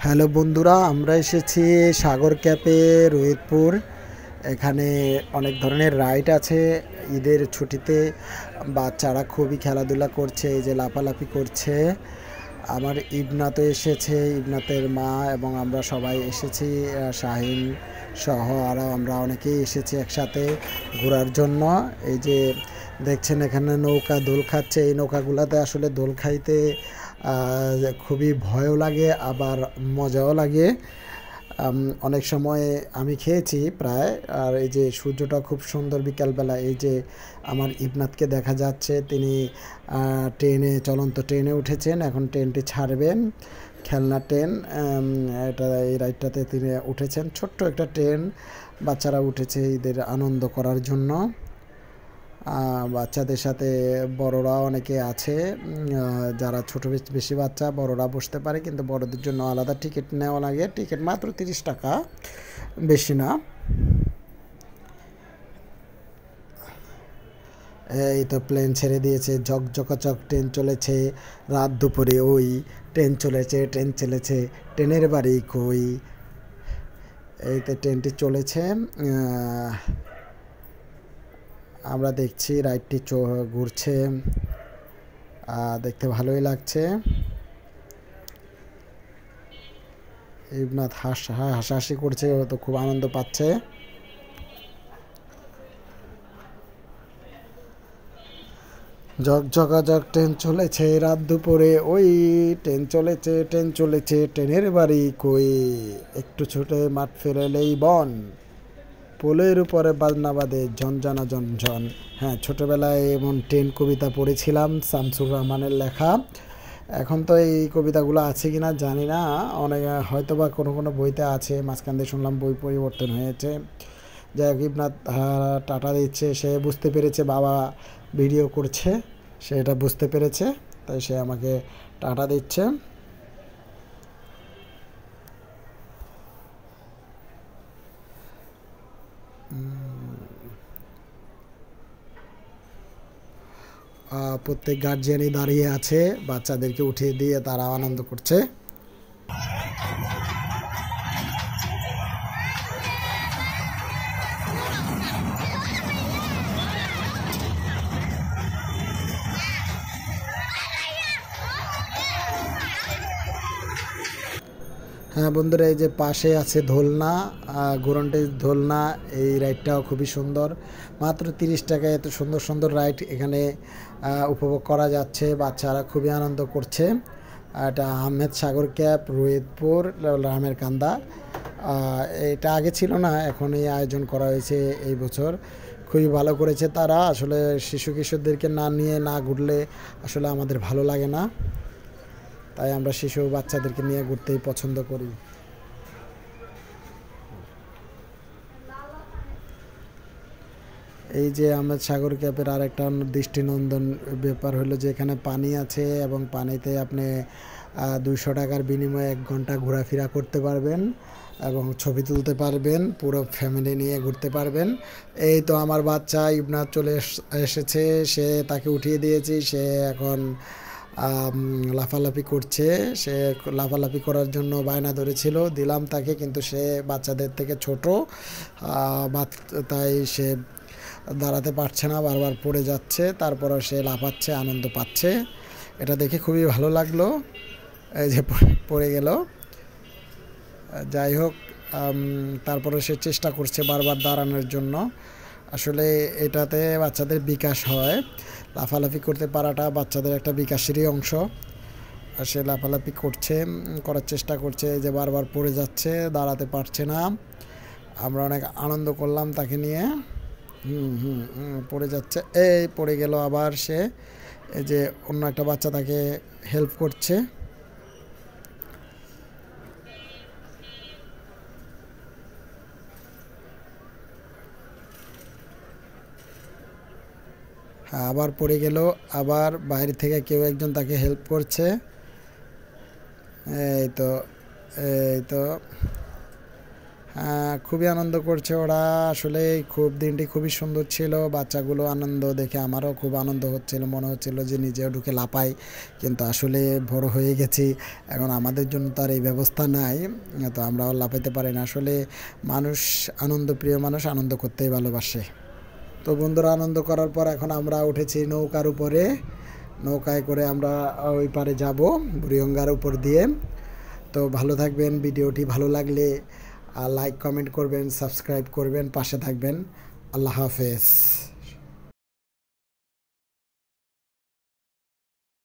Hello বন্ধুরা, আমরা এসেছি সাগর ক্যাফে রোহিতপুর। এখানে অনেক ধরনের রাইড আছে। ঈদের ছুটিতে বাচ্চারা খুবই খেলাধুলা করছে, এই যে লাফালাফি করছে। আমার ইবনাতও এসেছে, ইবনাতের মা এবং আমরা সবাই এসেছি। শাহিন সহ আরও আমরা অনেকেই এসেছি একসাথে ঘোরার জন্য। এই যে দেখছেন এখানে নৌকা দোল খাচ্ছে। এই নৌকাগুলোতে আসলে দোল খাইতে খুবই ভয়ও লাগে, আবার মজাও লাগে। অনেক সময় আমি খেয়েছি প্রায়। আর এই যে সূর্যটা খুব সুন্দর বিকালবেলা। এই যে আমার ইবনাথকে দেখা যাচ্ছে, তিনি চলন্ত ট্রেনে উঠেছেন, এখন ট্রেনটি ছাড়বেন। খেলনা ট্রেন, এটা এই রাইডটাতে তিনি উঠেছেন। ছোট্ট একটা ট্রেন, বাচ্চারা উঠেছে ঈদের আনন্দ করার জন্য। বাচ্চাদের সাথে বড়রা অনেকে আছে। যারা ছোট বেশি বাচ্চা, বড়রা বসতে পারে, কিন্তু বড়দের জন্য আলাদা টিকিট নেওয়া লাগে। টিকিট মাত্র 30 টাকা, বেশি না। এই তো প্লেন ছেড়ে দিয়েছে, ঝকঝকাচক ট্রেন চলেছে। রাত দুপুরে ওই ট্রেন চলেছে, ট্রেন চলেছে, ট্রেনের বাড়ি কই। এই তো ট্রেনটি চলেছে। আমরা দেখছি রাইডটি ঘুরছে, দেখতে ভালোই লাগছে। ইবনাথ হাসাহাসি করছে, ও তো খুব আনন্দ পাচ্ছে। ঝকঝকাঝক ট্রেন চলেছে রাত দুপুরে ওই, ট্রেন চলেছে, ট্রেন চলেছে, ট্রেনের বাড়ি কই। একটু ছুটে মাঠ ফেরালেই বন, পোলের উপরে বাজনা বাদে ঝনঝনা ঝনঝন। হ্যাঁ, ছোটোবেলায় এমন ট্রেন কবিতা পড়েছিলাম, শামসুর রহমানের লেখা। এখন তো এই কবিতাগুলো আছে কিনা জানি না, অনেক হয়তো বা কোনো কোনো বইতে আছে। মাঝখান দিয়ে শুনলাম বই পরিবর্তন হয়েছে। যাই হোক, ইবনাথ টাটা দিচ্ছে। সে বুঝতে পেরেছে বাবা ভিডিও করছে, সে এটা বুঝতে পেরেছে, তাই সে আমাকে টাটা দিচ্ছে। প্রত্যেক গার্জিয়ানই দাঁড়িয়ে আছে, বাচ্চাদেরকে উঠিয়ে দিয়ে তারা আনন্দ করছে। হ্যাঁ বন্ধুরা, এই যে পাশে আছে দোলনা, ঘুরন্টের দোলনা। এই রাইডটাও খুবই সুন্দর। মাত্র 30 টাকায় এত সুন্দর সুন্দর রাইড এখানে উপভোগ করা যাচ্ছে। বাচ্চারা খুবই আনন্দ করছে। এটা আহমেদ সাগর ক্যাপ, রোহিতপুর, রামের কান্দা। এটা আগে ছিল না, এখন এই আয়োজন করা হয়েছে এই বছর। খুবই ভালো করেছে তারা। আসলে শিশু কিশোরদেরকে না নিয়ে না ঘুরলে আসলে আমাদের ভালো লাগে না, তাই আমরা শিশু বাচ্চাদেরকে নিয়ে ঘুরতেই পছন্দ করি। এই যে আহমেদ সাগর ক্যাপের আরেকটা দৃষ্টিনন্দন ব্যাপার হলো যে এখানে পানি আছে, এবং পানিতে আপনি 200 টাকার বিনিময়ে 1 ঘন্টা ঘোরাফেরা করতে পারবেন এবং ছবি তুলতে পারবেন, পুরো ফ্যামিলি নিয়ে ঘুরতে পারবেন। এই তো আমার বাচ্চা ইবনাথ চলে এসেছে, তাকে উঠিয়ে দিয়েছি। সে এখন লাফালাফি করছে। সে লাফালাফি করার জন্য বায়না ধরেছিল, দিলাম তাকে, কিন্তু সে বাচ্চাদের থেকে ছোট, তাই সে দাঁড়াতে পারছে না, বারবার পড়ে যাচ্ছে। তারপরও সে লাফাচ্ছে, আনন্দ পাচ্ছে। এটা দেখে খুবই ভালো লাগলো। এই যে পড়ে গেল। যাই হোক, তারপরে সে চেষ্টা করছে বারবার দাঁড়ানোর জন্য। আসলে এটাতে বাচ্চাদের বিকাশ হয়। লাফালাফি করতে পারাটা বাচ্চাদের একটা বিকাশেরই অংশ। আর সে লাফালাফি করছে, করার চেষ্টা করছে। এই যে বারবার পড়ে যাচ্ছে, দাঁড়াতে পারছে না। আমরা অনেক আনন্দ করলাম তাকে নিয়ে। পড়ে যাচ্ছে, এই পড়ে গেল আবার সে। এই যে অন্য একটা বাচ্চা তাকে হেল্প করছে। হ্যাঁ, আবার পড়ে গেল। আবার বাইরে থেকে কেউ একজন তাকে হেল্প করছে। এই তো, এই তো। খুবই আনন্দ করছে ওরা। আসলে খুব দিনটি খুবই সুন্দর ছিল। বাচ্চাগুলো আনন্দ দেখে আমারও খুব আনন্দ হচ্ছিল, মনে হচ্ছিল যে নিজেও ঢুকে লাপাই, কিন্তু আসলে বড় হয়ে গেছি, এখন আমাদের জন্য তো আর এই ব্যবস্থা নাই, তো আমরাও লাপাইতে পারি না। আসলে মানুষ, আনন্দপ্রিয় মানুষ আনন্দ করতেই ভালোবাসে। তো বন্ধুরা, আনন্দ করার পর এখন আমরা উঠেছি নৌকার উপরে। নৌকায় করে আমরা ওই পারে যাব, বুড়িগঙ্গার উপর দিয়ে। তো ভালো থাকবেন, ভিডিওটি ভালো লাগলে লাইক কমেন্ট করবেন, সাবস্ক্রাইব করবেন, পাশে থাকবেন। আল্লাহ হাফেজ।